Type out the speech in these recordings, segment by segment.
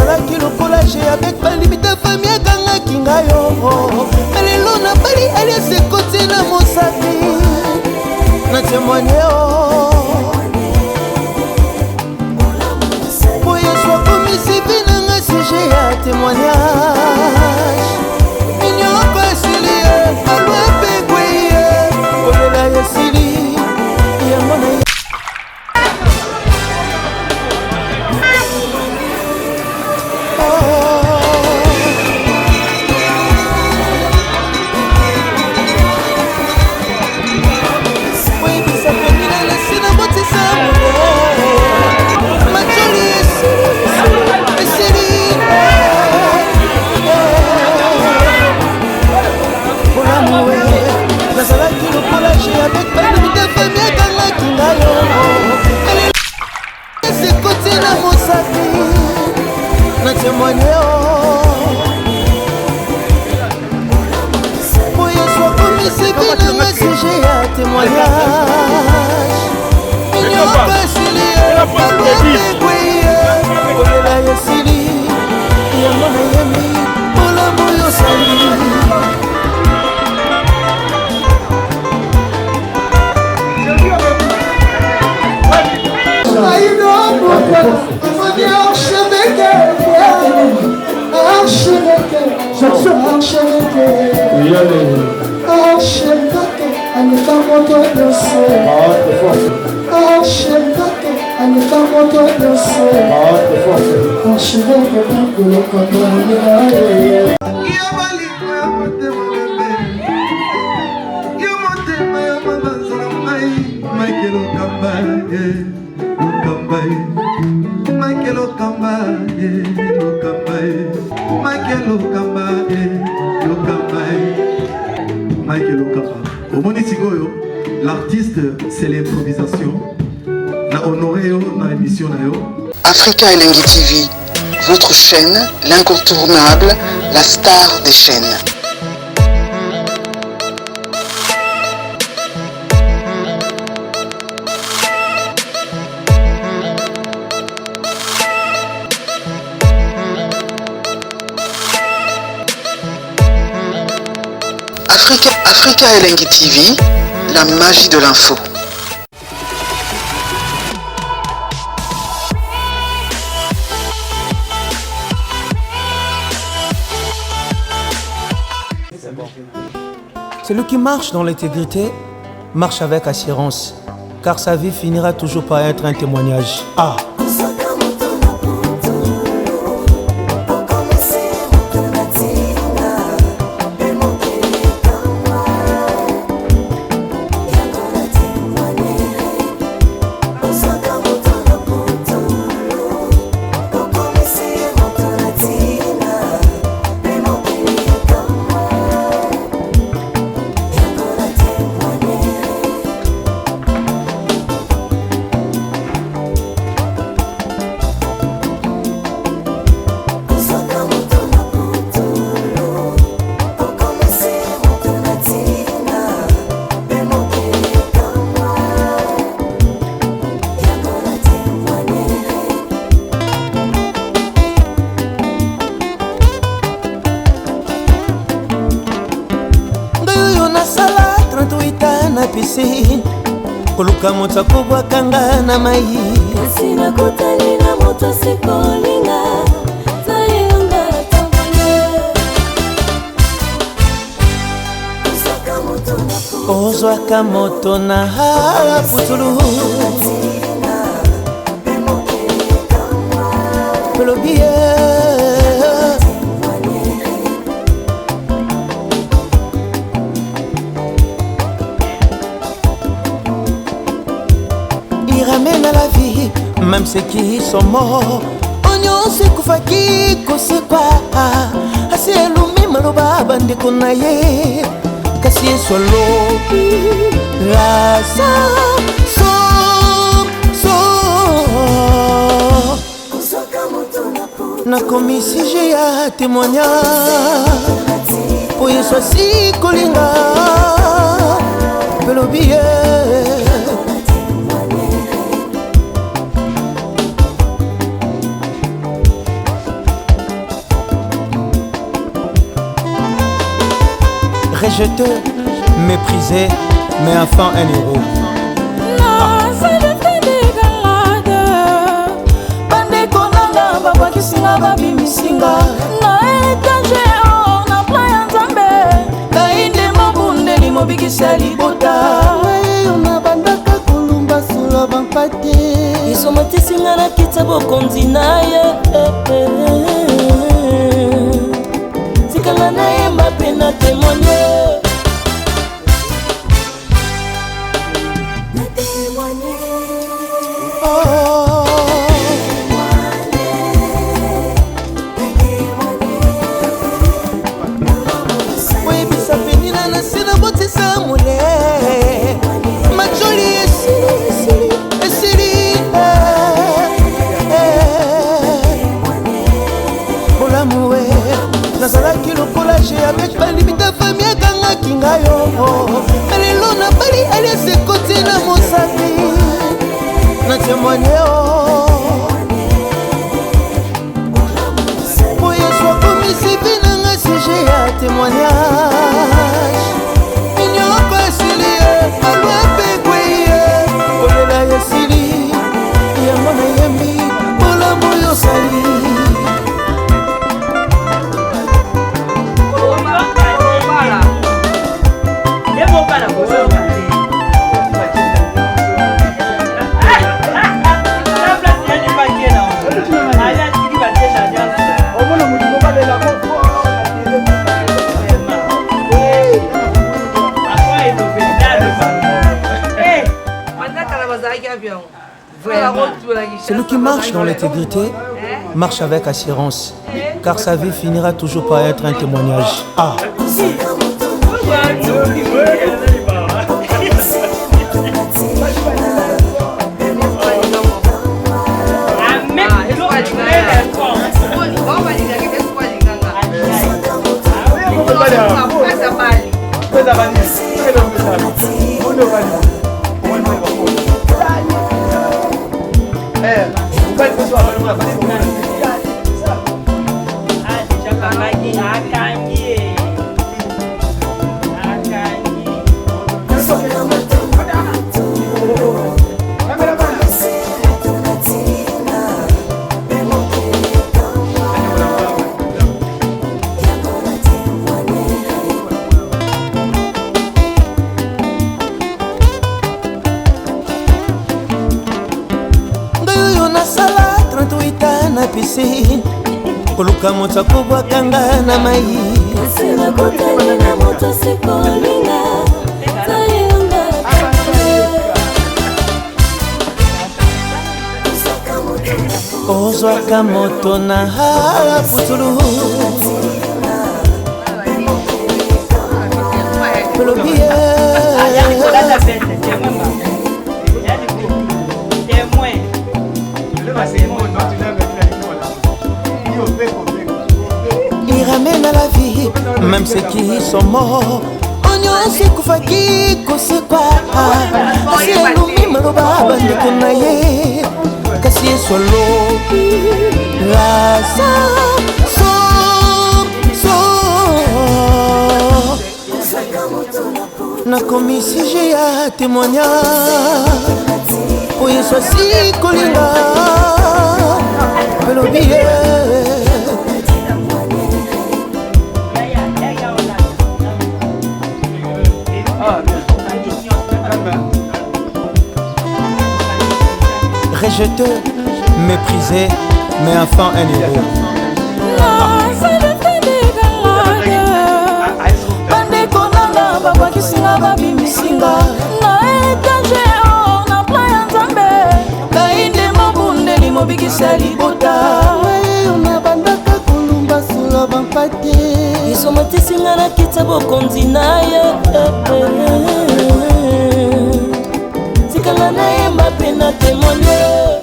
nazalaki lokola je avec balimite famille akangaki ngayo melelo na bali alias ekoti na mosapi na témoigne boye swa komisivi nanga sujet ya témoignage inyoko esilie alwe pekweye kolela yesili yango na l'artiste, c'est l'improvisation. La honoré dans l'émission. Africa Elengi TV, votre chaîne, l'incontournable, la star des chaînes. Africa Elengi TV, la magie de l'info. Celui qui marche dans l'intégrité marche avec assurance, car sa vie finira toujours par être un témoignage. Ah! Koluka moto kobwakanga na mai Asina kutani na moto sikolinga Zayunga tambane Ozwaka moto na putulu Pelobie ramène à la vie, même ceux qui sont morts. Onyo se kufaki kosekwa asi elumi maloba bande konaye kasi solo la na komisi j'ai ya témoignage pour yeso si kolinga pelobie rejeté, méprisé, mais enfin un héros. Bakisinga babimisinga na etage o na plan ya nzambe kainde mobundeli mobikisa libota oyo na bandaka kolumba solo bampate isomatisinga na kitsa bokonzi na ye tikanga na ye mpe na témoigner. nazalaki lokola je avec balibita famille akangaki ngayo alelo na bali alias ekoti na mosapi na témoigne po yesu akomisi vi nanga sujet ya témoignage inyoko esili ye alwa pekweye kolela yesili yango nayembi bolamu yosali. Celui qui marche dans l'intégrité marche avec assurance, car sa vie finira toujours par être un témoignage. Ah. Koluka moto akobwakanga na mai asina kotali na moto sikolinga tayanga ozwaka moto na hala putulu kolobie il ramène à la vie même ceux qui sont morts onyonsi kufaki kosekwa asi elumi maloba bandeko na ye kasi esolo laza nakomi sujet ya témoignage po yesu asi kolinga pelobie. Rejeté, méprisé, mais enfin un héros. bandeko nanga babakisinga babimisinga na etage o na plan ya nzambe kainde mobundeli mobikisa libota oyo na bandaka kolumba solo bampate isomatisinga na kitsa bokonzi na ye tikanga na ye mpe na témoigner.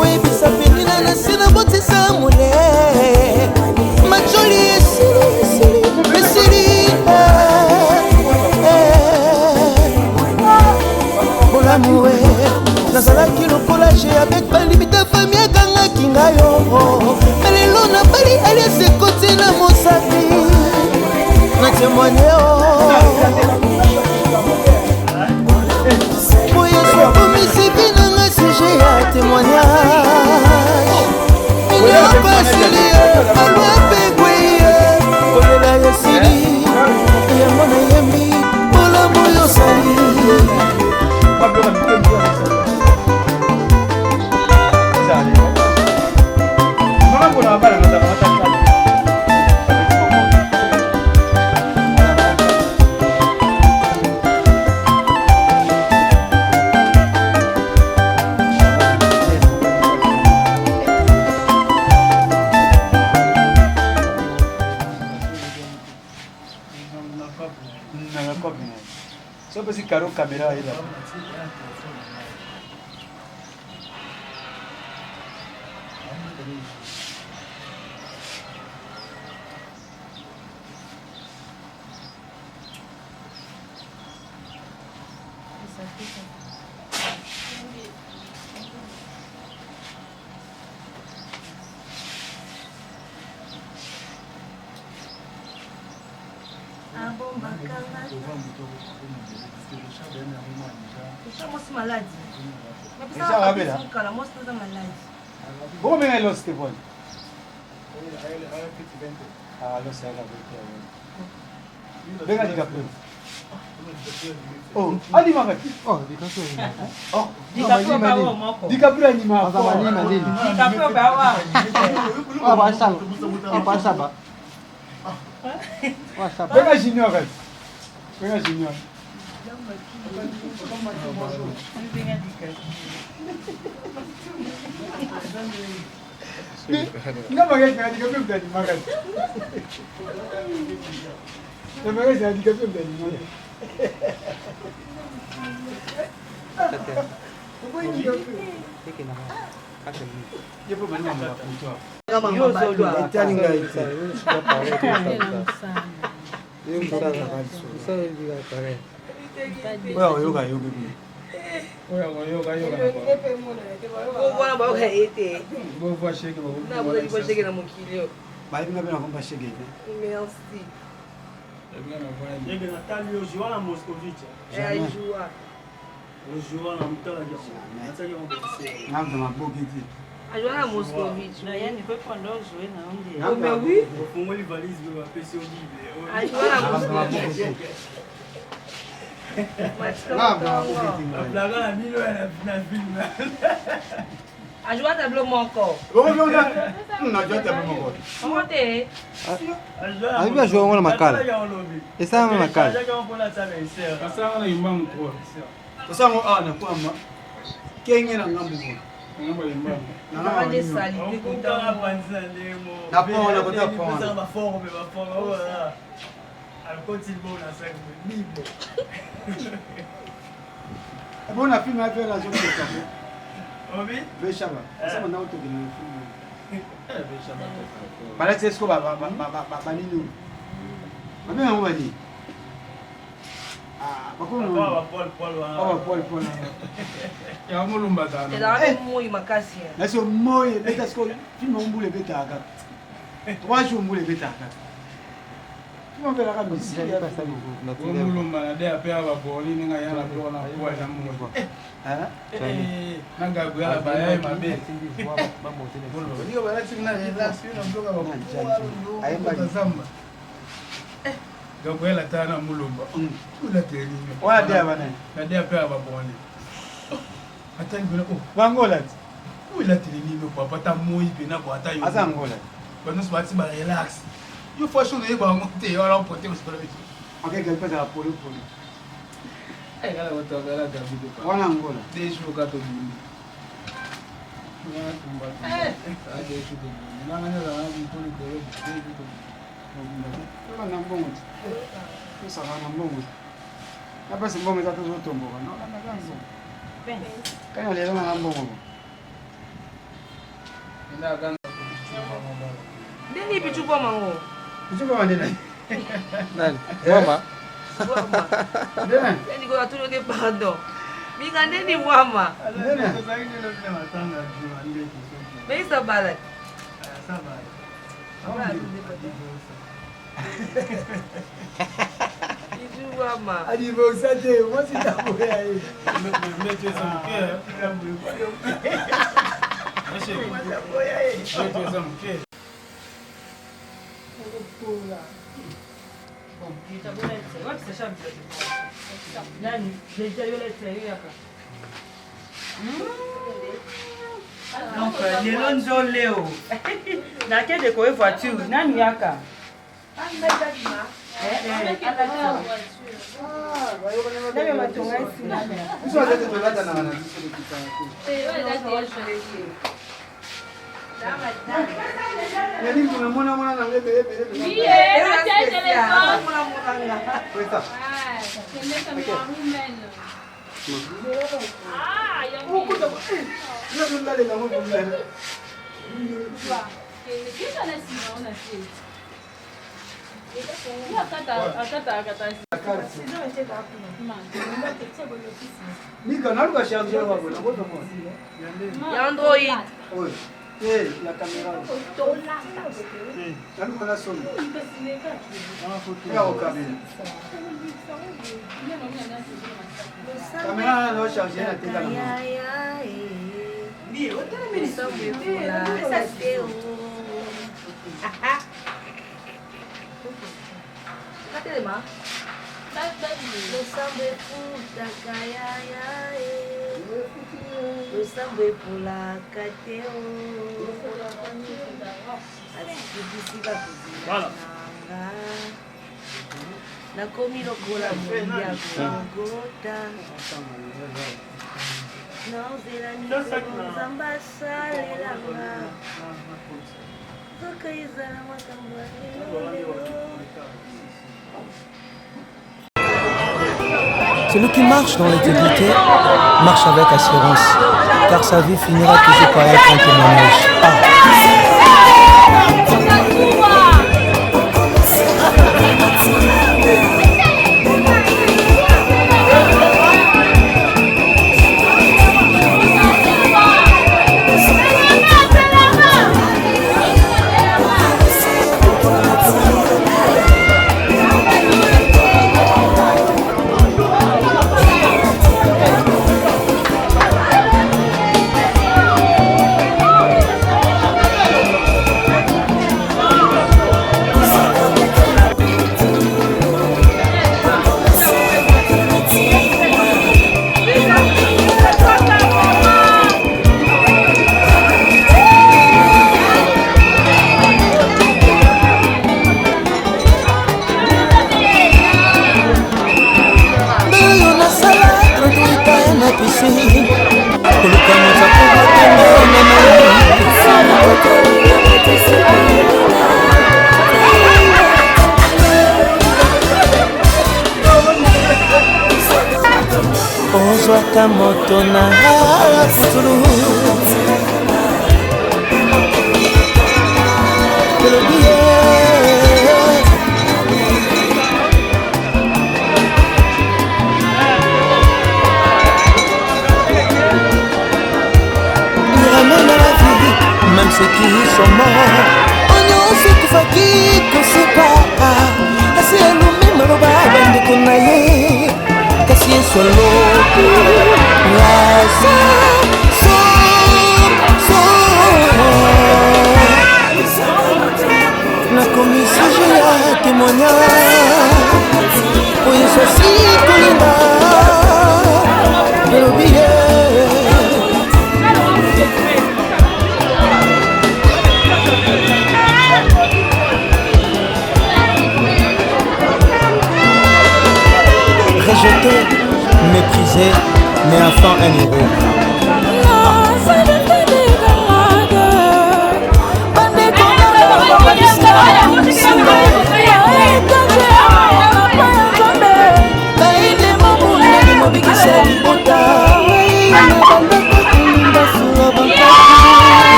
oyebisa penina na se na botisa mole majoli esili copie. Só para esse caro caméra aí lá. malade. Isso é rápido. Como é que você pode? Ah, lo sei, venga de capô. Oh, anima vai. Oh, di capô. Oh, di capô bawa moko. Di capô anima. Pasa mali mali. Di capô bawa. Oh, basta. Oh, basta ba. Basta. Venga junior vai. Venga junior. Não vai ganhar de capô dani makan. Não vai ganhar de capô dani makan. Dia pun mana mama putua. Yo solo. Itani ngai sai. Sudah pare tu tak. Yo sudah nak su. Saya juga pare. Well, yoga. Bona ba ka ete. Vou fazer que vou. Na bola de você que na mukilio. Vai vir na bomba cheguei. Merci. Yenge Natali o Joana Moscovici. É Joa. O Joana mtala jamu. Natali o Moscovici. Nada na boca aqui. A Joana Moscovici. Na yani foi quando eu joguei na onde. O meu oui. O fumo de valise do PC o Bíblia. A Joana Moscovici. Mas A plaga na milo na filme. a Joana bleu moko. Vamos jogar. Não adianta bomba. Ontem. Aí vai jogar uma macala. Essa é uma macala. Já que vamos pôr na sala em céu. Passava na imam ko. Passava na ko amma. Quem era ngambo? Ngambo imam. Não de sali. On compte à panza lemo. Na pona, bota pona. Passava ba forme. Olha. Al continue na sac Bible. É bom na filme vai lá jogar café. Obi? Veja lá. Essa não auto que no filme. Parece isso ba nini. Mas não vai ali. Ah, bakulu. Paul. Ya mulumba sana. Ela muito makasi. Na sio moyo beta siko filme umbule beta aka. Wacho umbule beta aka. Filme bela kama Jadi pasal Vamos natural. lumba na dia pia ba boli ninga yana blo na kwa na mungu. Nanga gwa ba yai mabe. Ndio bana sina relax na bloga ba kwa. Ai mali. Tazama. Gabwela tana mulumba. Ula teni. Wala dia bana. Na dia pia ba boli. Hata ngona oh. Wangola. Ula teni no papa ta moi pena kwa ta yo. Asa Angola. Bana swati ba relax. Eu faço no igual ontem, olha o poder os para mim. Okay, que pesa la poli. É, galera, outra galera da vida. Wana Angola. Deixa o gato dormir. Deixa o dormir. Não, não, não, poli por Wana nambongo. Pesa wana nambongo. Hapa si mbongo zatu zote mbongo. No, kana ganzo. Bem. Kana lelo na nambongo. Ina ganzo. Nini pichupa mango? Kuchuka mandena. Nani? Mama. Ndena. Nini kwa tulo de pardon. Minga nini mama? Ndena. Sasa hivi ndio tunatanga jua ndio kusoma. Meisa balak. Sasa. Iju mama. Adi vosate, moi si taboya hii. Mlete essa mulher. Mlete essa mulher. Nani? Deja yule tsayo yaka. Donc lelo nzo leo. Nakende kwa voiture. Nani yaka? Nani matonga sina. Sio zote tulata na wana sisi kitako. Yaani tunamwona mwana na wewe. Celui qui marche dans l'intégrité marche avec assurance, car sa vie finira toujours par être un témoignage. Ozwaka moto na putulu même ceux qui sont morts, on sait que faki qu'on sait pas. Assez nous-mêmes le baba de konaye, kasi solo la commission j'ai un témoignage pour y sortir kolinda de l'oublier. Rejeté, méprisé, mais enfin un héros.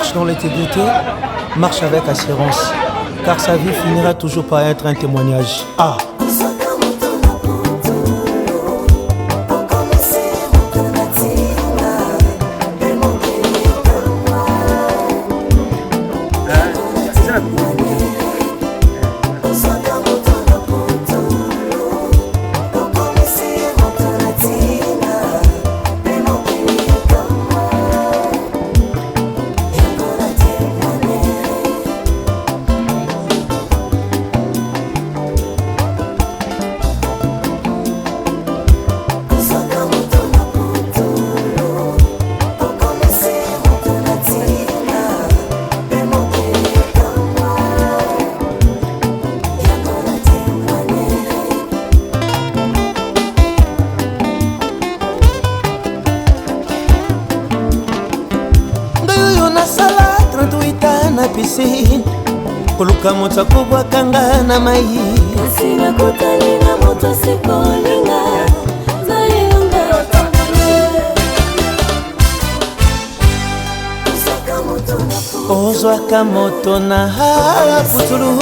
marche dans l'intégrité marche avec assurance, car sa vie finira toujours par être un témoignage. Ah. Koluka moto akobwakanga na mai kasi nakutani na moto sikolinga zayelonga ozwaka moto na putulu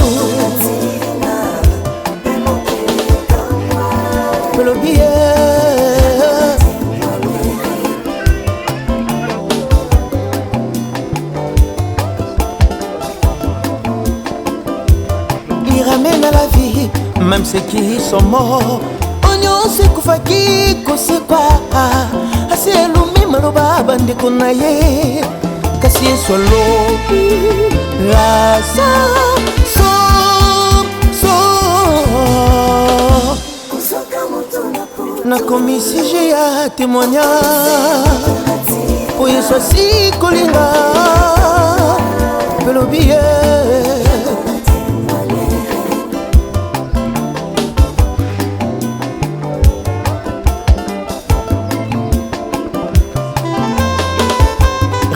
pelobie ramène à la vie, même ceux qui sont morts. Onyo se kufaki kosekwa asi elumi maloba bande konaye kasi solo la na komi sujet ya témoignage po yeso si kolinga pelobie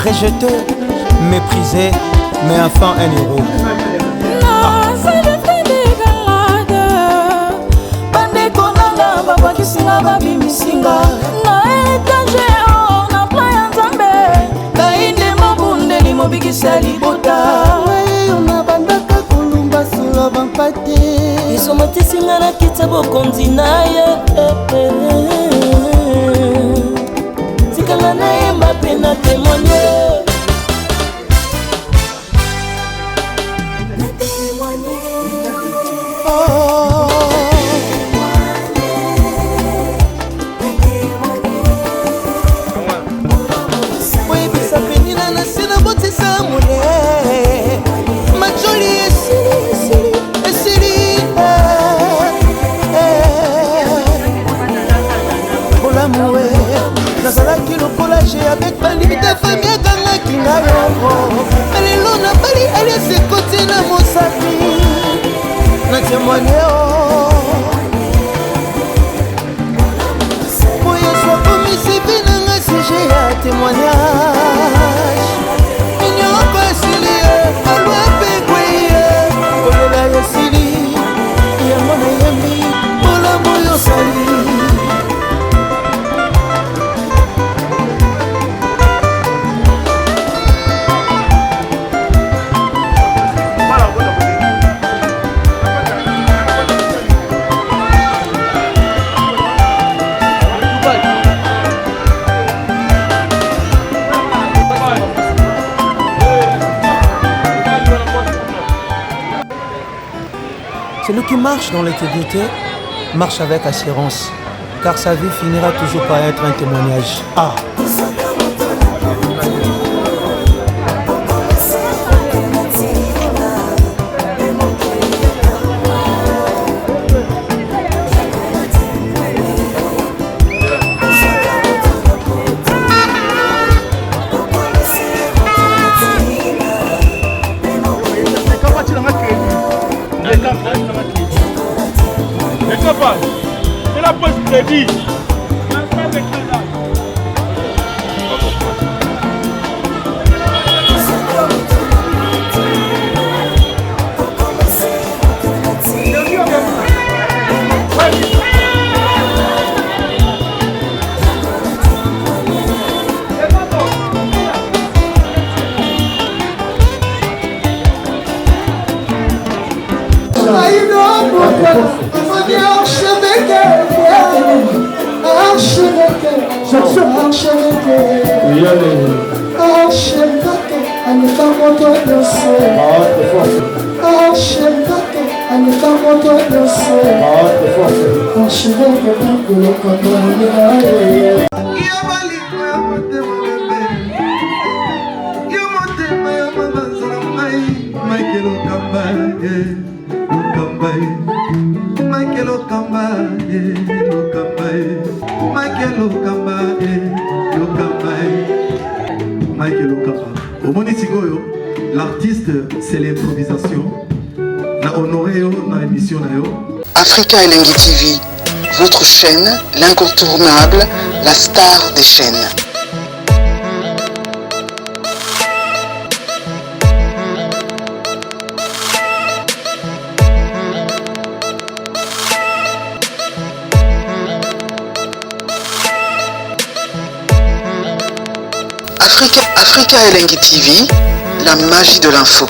rejeté, méprisé, mais enfin un héros. Non, c'est le fait des galades. Bande konanga, baba kisinga, babi misinga. Na etage, on a plein d'ambé. Na inde mabunde, ni mobikisa libota. On a bandaka kulumba sula bampate. Isomati singa na kitabo kondinaye. Sikala na yemba pena témoigner. nazalaki lokola je avec balimite famille akangaki ngayo alelo na bali aliasekoti na mosapi na témoigne oyo swakomisipi nanga sujet ya témoignage inyoko esilie alwa pekweye kolela yesili yango nayembi bolamu yosali. Celui qui marche dans l'intégrité marche avec assurance, car sa vie finira toujours par être un témoignage. Ah. C'est la poste crédit. L'artiste, c'est l'improvisation. Na honoré dans l'émission. Africa Elengi TV, votre chaîne, l'incontournable, la star des chaînes. Africa Elengi TV, la magie de l'info.